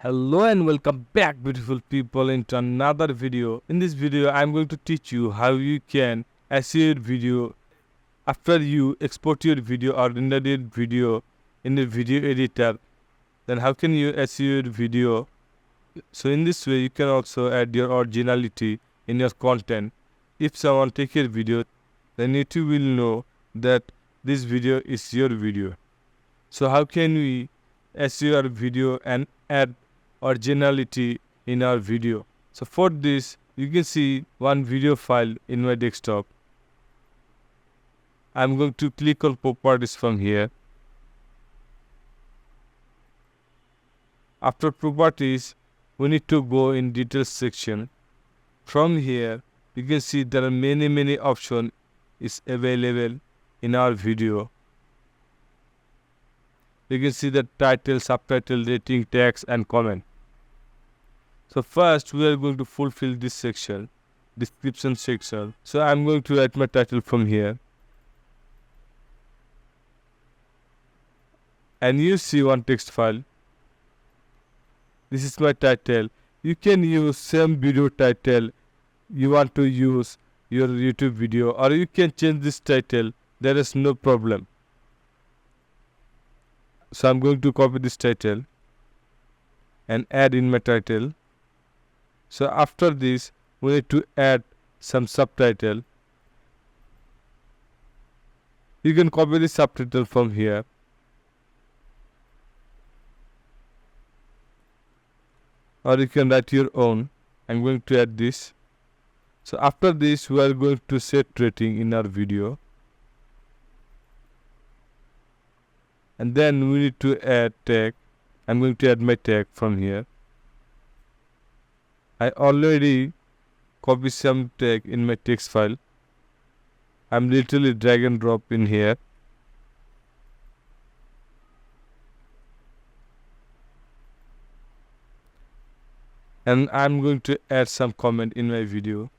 Hello and welcome back, beautiful people, into another video. In this video I'm going to teach you how you can SEO your video after you export your video or render your video in the video editor. Then how can you SEO your video? So in this way you can also add your originality in your content. If someone take your video, then YouTube will know that this video is your video. So how can we SEO our video and add originality in our video? So for this, you can see one video file in my desktop. I'm going to click on properties from here. After properties, we need to go in details section. From here, you can see there are many options is available in our video. You can see the title, subtitle, rating, text and comment. So first we are going to fulfill this section, description section. So I'm going to add my title from here. And you see one text file. This is my title. You can use same video title you want to use your YouTube video, or you can change this title. There is no problem. So I'm going to copy this title and add in my title. So after this, we need to add some subtitle. You can copy the subtitle from here. Or you can write your own. I'm going to add this. So after this, we are going to set rating in our video. And then we need to add tag. I'm going to add my tag from here. I already copied some tag in my text file. I'm literally drag and drop in here. And I'm going to add some comment in my video.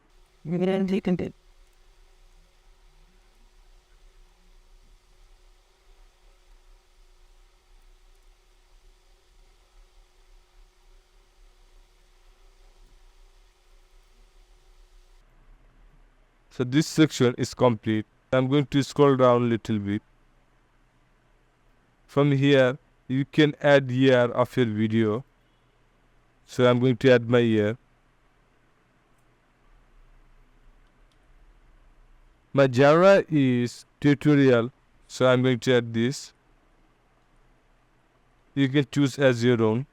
So this section is complete. I'm going to scroll down a little bit. From here, you can add year of your video. So I'm going to add my year. My genre is tutorial. So I'm going to add this. You can choose as your own.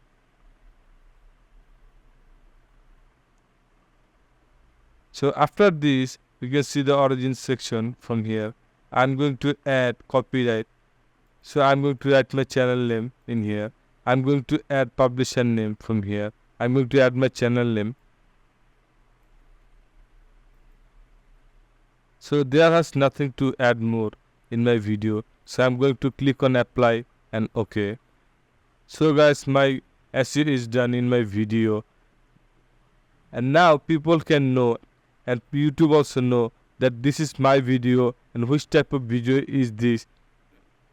So after this, you can see the origin section from here. I'm going to add copyright. So I'm going to add my channel name in here. I'm going to add publisher name from here. I'm going to add my channel name. So there has nothing to add more in my video. So I'm going to click on apply and OK. So guys, my SEO is done in my video. And now people can know, and YouTube also know, that this is my video and which type of video is this.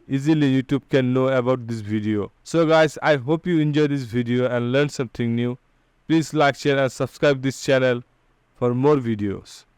Easily YouTube can know about this video. So guys, I hope you enjoyed this video and learned something new. Please like, share and subscribe this channel for more videos.